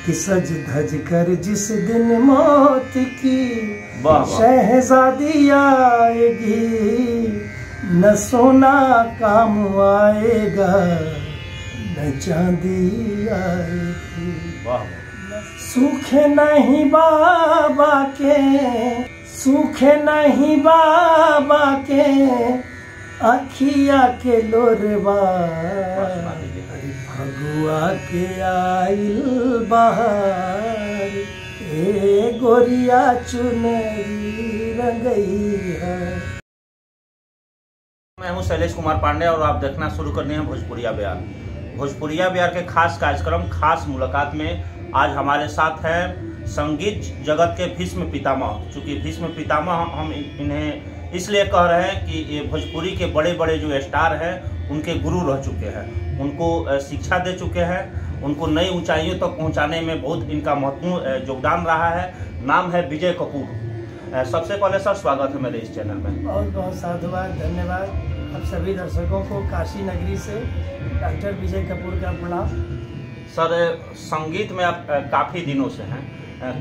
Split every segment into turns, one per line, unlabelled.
कि सज धज कर जिस दिन मौत की शहजादी आएगी, न सोना काम आएगा न चांदी आएगी। सूखे नहीं बाबा के, सूखे नहीं बाबा के अखिया के लोरवा, फगुआ के आइल बहार, ए गोरिया चुनरी रंगई है।
मैं हूं शैलेश कुमार पांडे और आप देखना शुरू करने हैं भोजपुरिया बिहार। भोजपुरिया बिहार के खास कार्यक्रम खास मुलाकात में आज हमारे साथ हैं संगीत जगत के भीष्म पितामह। चूँकि भीष्म पितामह हम इन्हें इसलिए कह रहे हैं कि ये भोजपुरी के बड़े बड़े जो स्टार हैं उनके गुरु रह चुके हैं, उनको शिक्षा दे चुके हैं, उनको नई ऊंचाइयों तक पहुंचाने में बहुत इनका महत्वपूर्ण योगदान रहा है। नाम है विजय कपूर। सबसे पहले सर स्वागत है मेरे इस चैनल में।
बहुत बहुत साधुवाद, धन्यवाद आप सभी दर्शकों को। काशी नगरी से डॉक्टर विजय कपूर का प्रणाम।
सर संगीत में आप काफ़ी दिनों से हैं,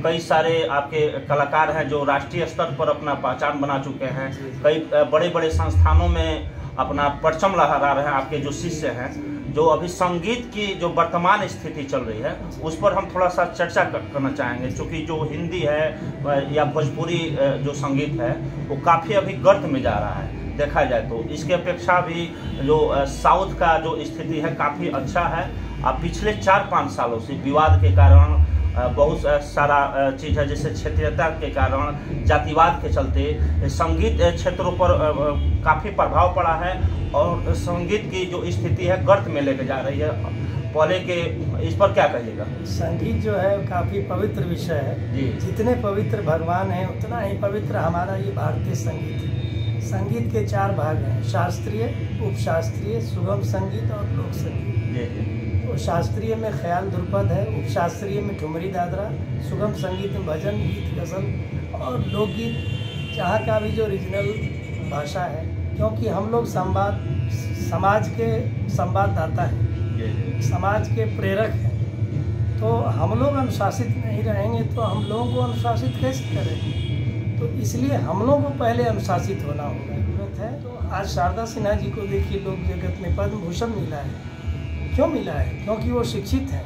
कई सारे आपके कलाकार हैं जो राष्ट्रीय स्तर पर अपना पहचान बना चुके हैं, कई बड़े बड़े संस्थानों में अपना परचम लहरा रहे हैं। आपके जो शिष्य हैं, जो अभी संगीत की जो वर्तमान स्थिति चल रही है उस पर हम थोड़ा सा चर्चा करना चाहेंगे। क्योंकि जो हिंदी है या भोजपुरी जो संगीत है वो काफ़ी अभी गर्त में जा रहा है देखा जाए तो। इसके अपेक्षा भी जो साउथ का जो स्थिति है काफ़ी अच्छा है। अब पिछले 4-5 सालों से विवाद के कारण बहुत सारा चीज़ है, जैसे क्षेत्रीयता के कारण, जातिवाद के चलते संगीत क्षेत्रों पर काफ़ी प्रभाव पड़ा है और संगीत की जो स्थिति है गर्त में लेके जा रही है। पहले के इस पर क्या कहिएगा?
संगीत जो है काफ़ी पवित्र विषय है। जितने पवित्र भगवान हैं उतना ही पवित्र हमारा ये भारतीय संगीत है। संगीत के 4 भाग हैं, शास्त्रीय, उपशास्त्रीय, सुगम संगीत और लोक संगीत। तो शास्त्रीय में ख्याल ध्रुपद है, उपशास्त्रीय में ठुमरी दादरा, सुगम संगीत में भजन, गीत, गज़ल और लोकगीत, जहाँ का भी जो रीजनल भाषा है। क्योंकि हम लोग समाज के संवाददाता हैं, समाज के प्रेरक हैं, तो हम लोग अनुशासित नहीं रहेंगे तो हम लोगों को अनुशासित कैसे करेंगे? तो इसलिए हम लोगों को पहले अनुशासित होना होगा, जरूरत है। तो आज शारदा सिन्हा जी को देखिए, लोक जगत में पद्म भूषण मिला है। क्यों मिला है? क्योंकि वो शिक्षित हैं,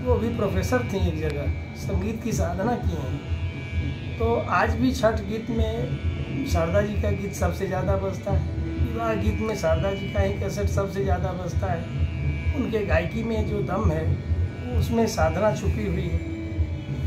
वो भी प्रोफेसर थी, एक जगह संगीत की साधना की हैं। तो आज भी छठ गीत में शारदा जी का गीत सबसे ज़्यादा बजता है, विवाह गीत में शारदा जी का ही कैसेट सबसे ज़्यादा बजता है। उनके गायकी में जो दम है उसमें साधना छुपी हुई है।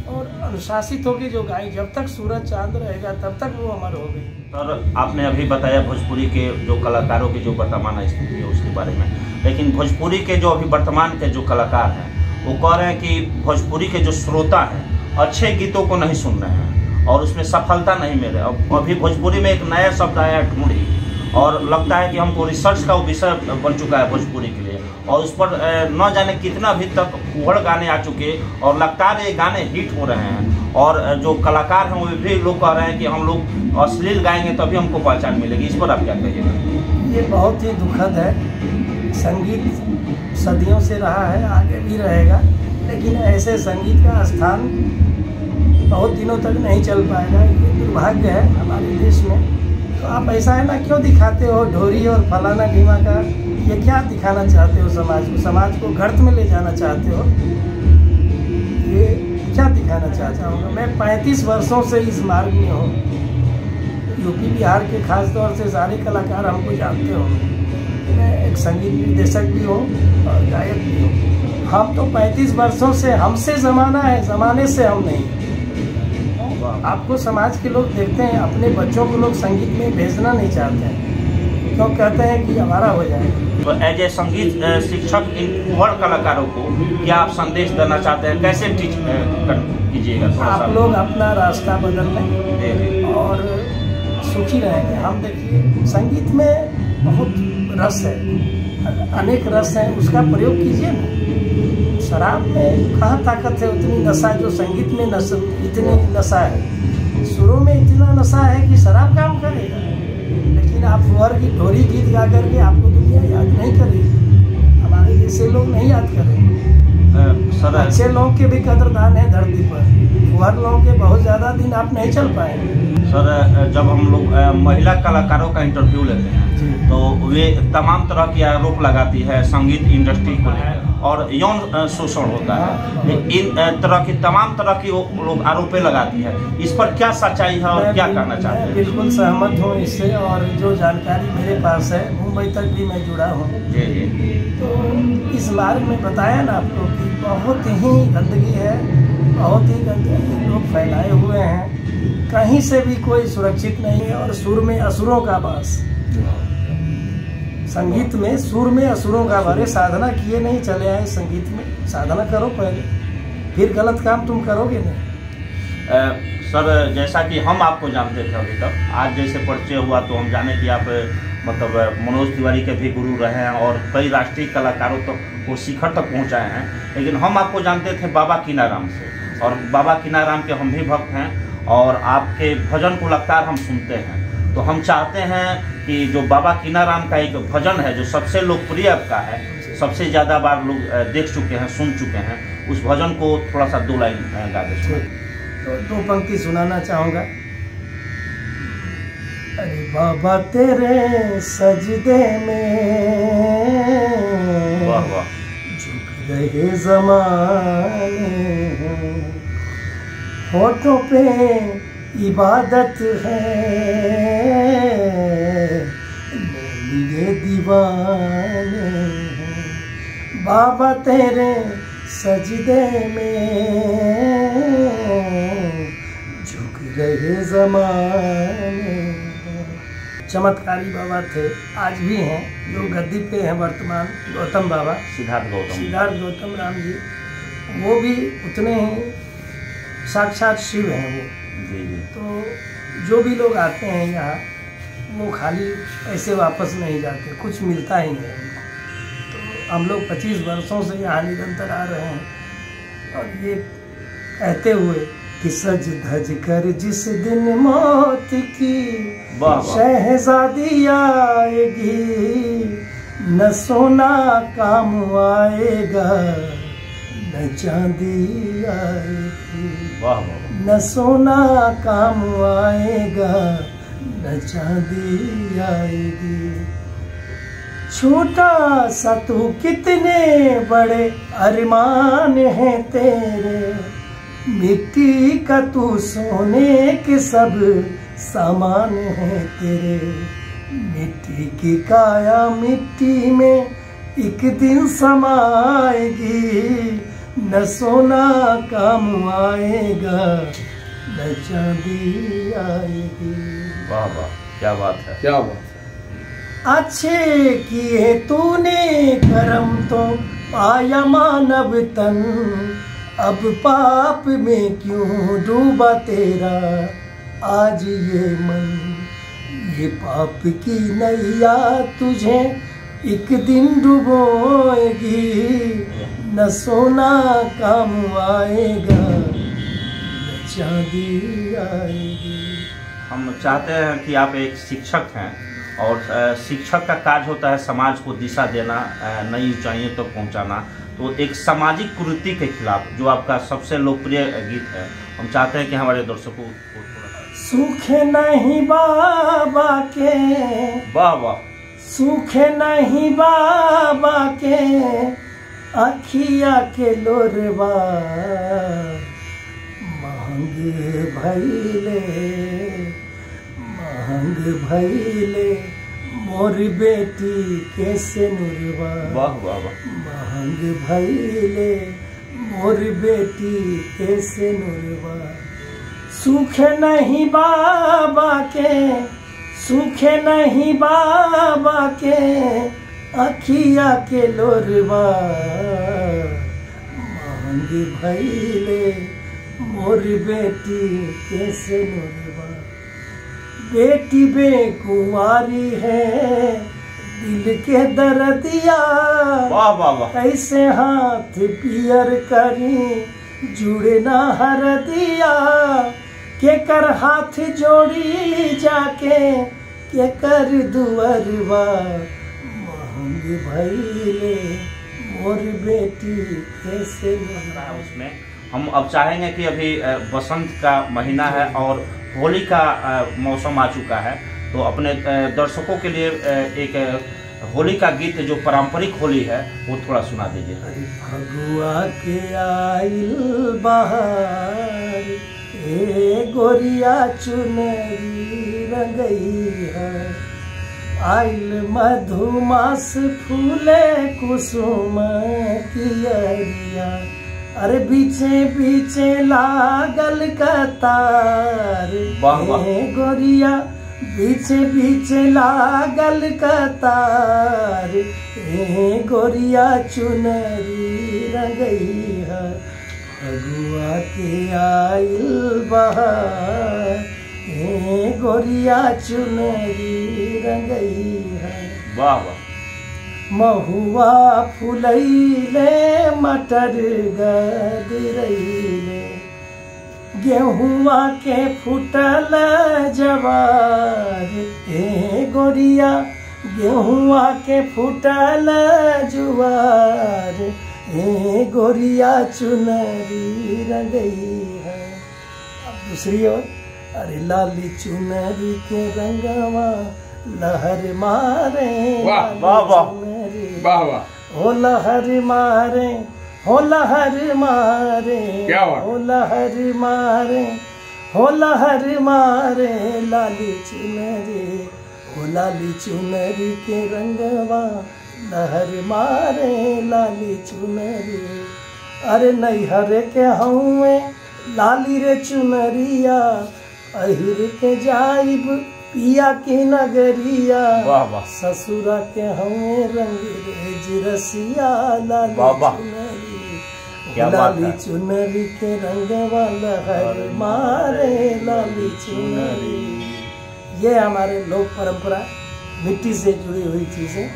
और अनुशासित होकर जो गाय, जब तक सूरज चांद रहेगा तब तक वो अमर हो गई।
सर आपने अभी बताया भोजपुरी के जो कलाकारों की जो वर्तमान स्थिति है उसके बारे में, लेकिन भोजपुरी के जो अभी वर्तमान के जो कलाकार हैं वो कह रहे हैं कि भोजपुरी के जो श्रोता हैं अच्छे गीतों को नहीं सुन रहे हैं और उसमें सफलता नहीं मिल रही। अब अभी भोजपुरी में एक नया शब्द आया है ढूंढी, और लगता है कि हमको रिसर्च का विषय बन चुका है भोजपुरी के लिए, और उस पर न जाने कितना अभी तक उभड़ गाने आ चुके और लगातार ये गाने हिट हो रहे हैं। और जो कलाकार हैं वो भी लोग कह रहे हैं कि हम लोग अश्लील गाएंगे तभी हमको पहचान मिलेगी। इस पर आप क्या कहिएगा?
ये बहुत ही दुखद है। संगीत सदियों से रहा है, आगे भी रहेगा, लेकिन ऐसे संगीत का स्थान बहुत दिनों तक नहीं चल पाएगा। ये दुर्भाग्य है हमारे देश में। तो आप ऐसा है ना, क्यों दिखाते हो ढोरी और फलाना ढीमा का? ये क्या दिखाना चाहते हो समाज को? समाज को गर्त में ले जाना चाहते हो? ये क्या दिखाना चाहता हूँ? मैं 35 वर्षों से इस मार्ग में हूँ। यूपी बिहार के खास तौर से सारे कलाकार हमको जानते हो। मैं एक संगीत निर्देशक भी हूँ और गायक भी हूँ। हम तो 35 वर्षों से, हमसे ज़माना है, ज़माने से हम नहीं। आपको समाज के लोग देखते हैं, अपने बच्चों को लोग संगीत में भेजना नहीं चाहते हैं, क्यों? कहते हैं कि हमारा हो जाए।
तो एज ए संगीत शिक्षक इन युवा कलाकारों को क्या आप संदेश देना चाहते हैं? कैसे टीच कीजिएगा?
आप लोग अपना रास्ता बदल लें और सुखी रहेंगे। हम देखिए संगीत में बहुत रस है, अनेक रस हैं, उसका प्रयोग कीजिए ना। शराब में कहाँ ताकत है? उतनी नशा जो संगीत में इतनी नशा है, सुरों में इतना नशा है कि शराब काम करेगा। लेकिन आप फुहर की ढोरी गीत गा करके आपको दुनिया याद नहीं करेगी, हमारे जैसे लोग नहीं याद करेंगे।
सर
अच्छे लोगों के भी कदरदान है धरती पर, वह लोगों के बहुत ज़्यादा दिन आप नहीं चल पाएंगे।
सर जब हम लोग महिला कलाकारों का इंटरव्यू लेते हैं तो वे तमाम तरह की आरोप लगाती है संगीत इंडस्ट्री को लेकर और यौन शोषण होता है, इन तरह की तमाम तरह की वो लोग आरोपें लगाती है। इस पर क्या सच्चाई है और क्या कहना चाहते हैं?
बिल्कुल सहमत हूँ इससे, और जो जानकारी मेरे पास है मुंबई तक भी मैं जुड़ा हूँ।
जी जी।
तो इस बारे में बताया ना आपको कि बहुत ही गंदगी है, बहुत ही गंदगी लोग फैलाए हुए हैं, कहीं से भी कोई सुरक्षित नहीं है। और सुर में असुरों का वास, संगीत में सुर में असुरों का बारे, साधना किए नहीं चले आए संगीत में, साधना करो पहले, फिर गलत काम तुम करोगे नहीं।
सर जैसा कि हम आपको जानते थे अभी तक, आज जैसे परिचय हुआ तो हम जाने कि आप मतलब मनोज तिवारी के भी गुरु रहे हैं और कई राष्ट्रीय कलाकारों को शिखर तक पहुंचाए हैं, लेकिन हम आपको जानते थे बाबा कीनाराम से, और बाबा कीनाराम के हम भी भक्त हैं और आपके भजन को लगातार हम सुनते हैं। तो हम चाहते हैं कि जो बाबा कीनाराम का एक भजन है जो सबसे लोकप्रिय आपका है, सबसे ज़्यादा बार लोग देख चुके हैं, सुन चुके हैं, उस भजन को थोड़ा सा 2 लाइन गा दे।
तो 2 पंक्ति सुनाना चाहूँगा। अरे बाबा तेरे सजदे में
वाह वाह
झुक रहे ज़माने, होठों पे इबादत है ये दीवाने, बाबा तेरे सजदे में झुक रहे ज़माने। चमत्कारी बाबा थे, आज भी हैं, जो गद्दी पे हैं वर्तमान, गौतम बाबा, सिद्धार्थ गौतम राम जी, वो भी उतने ही साक्षात शिव हैं वो।
जी जी।
तो जो भी लोग आते हैं यहाँ, वो खाली ऐसे वापस नहीं जाते, कुछ मिलता ही है उनको। तो हम लोग 25 वर्षों से यहाँ निरंतर आ रहे हैं, और ये कहते हुए कि सज धज कर जिस दिन मौत की शहजादी आएगी, न सोना काम आएगा न चांदी आएगी, न सोना काम आएगा न चांदी आएगी। छोटा सा तू कितने बड़े अरमान हैं तेरे, मिट्टी का तू सोने के सब सामान है तेरे, मिट्टी की काया मिट्टी में एक दिन समाएगी, न सोना काम आएगा न चांदी आएगी।
वाह वाह, क्या बात है,
क्या बात है।
अच्छे किए तूने करम तो पाया मानव तन, अब पाप में क्यों डूबा तेरा आज ये मन, ये पाप की नैया तुझे एक दिन डुबोएगी, न सोना काम आएगा न चांदी आएगी।
हम चाहते हैं कि आप एक शिक्षक हैं और शिक्षक का कार्य होता है समाज को दिशा देना, नई ऊंचाइयों तक पहुंचाना। तो एक सामाजिक कुरीति के खिलाफ जो आपका सबसे लोकप्रिय गीत है, हम चाहते हैं कि हमारे दर्शकों को
सूखे नहीं बाबा के,
वाह वाह,
सूखे नहीं बाबा के अखिया के लोरवा, महंग भैले महंग भैले मोर बेटी कैसे नुरवा,
वाह वाह वाह,
महंग भैले मोर बेटी कैसे नुरवा। सूखे नहीं बाबा के, सूखे नहीं बाबा के अखिया के लोरवा, महंग भैले मोर बेटी कैसे नुरवा। बेटी बेकुंवारी है दिल के दर्दिया,
वाह वाह वाह,
कैसे हाथ पियर करी जुड़े ना हरदिया, के कर हाथ जोड़ी जाके के कर दुअरवा, महंग भैले मोर बेटी कैसे
उसमें हम अब चाहेंगे कि अभी बसंत का महीना है और होली का मौसम आ चुका है, तो अपने दर्शकों के लिए एक होली का गीत जो पारंपरिक होली है वो थोड़ा सुना दीजिए।
फगुआ के आइल बहार ए गोरिया चुनरी रंगई है, आइल मधुमास फूले कुसुम कियरिया, अरे बीचे बीचे लागल कतार ए गोरिया, बीचे बीचे लागल कतार ए गोरिया चुनरी रंगई है, फगुआ के आइल बहार ए गोरिया चुनरी रंगई है।
वाह वाह।
महुआ फुलैले मटर गदिरैले, गेहुआ के फुटल जवार ए गोरिया, गेहुआ के फुटल जुआर ए गोरिया चुनरी रंगई है। अब दूसरी ओर, अरे लाली चुनरी के रंगवा लहर मारे,
वाह वाह वाह वाह वाह,
हो लहर मारे, हो लहर मारे, हो लहर मारे, हो लहर मारे लाली चुनरी, हो लाली चुनरी के रंगवा लहर मारे लाली चुनरी, अरे नैहर के हउए लाली रे चुनरिया, अहिर के जाइब पिया की नगरिया,
वाह वाह,
ससुरा के हमें रंग रसिया लाली चुनरी, लाली चुनरी के रंग वाला हर मारे लाली चुनरी। ये हमारे लोक परंपरा मिट्टी से जुड़ी हुई चीजें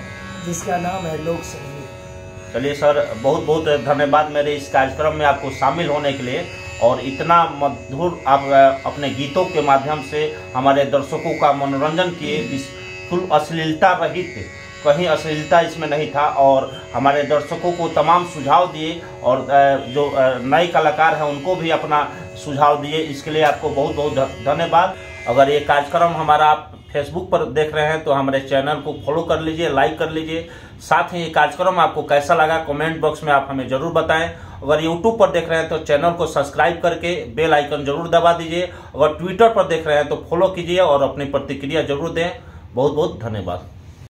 जिसका नाम है लोक संगीत।
चलिए सर, बहुत बहुत धन्यवाद मेरे इस कार्यक्रम में आपको शामिल होने के लिए, और इतना मधुर आप अपने गीतों के माध्यम से हमारे दर्शकों का मनोरंजन किए, बिल्कुल अश्लीलता रहित, कहीं अश्लीलता इसमें नहीं था, और हमारे दर्शकों को तमाम सुझाव दिए, और जो नए कलाकार हैं उनको भी अपना सुझाव दिए। इसके लिए आपको बहुत बहुत धन्यवाद। अगर ये कार्यक्रम हमारा आप फेसबुक पर देख रहे हैं तो हमारे चैनल को फॉलो कर लीजिए, लाइक कर लीजिए। साथ ही ये कार्यक्रम आपको कैसा लगा कमेंट बॉक्स में आप हमें जरूर बताएं। अगर यूट्यूब पर देख रहे हैं तो चैनल को सब्सक्राइब करके बेल आइकन जरूर दबा दीजिए। अगर ट्विटर पर देख रहे हैं तो फॉलो कीजिए और अपनी प्रतिक्रिया जरूर दें। बहुत बहुत धन्यवाद।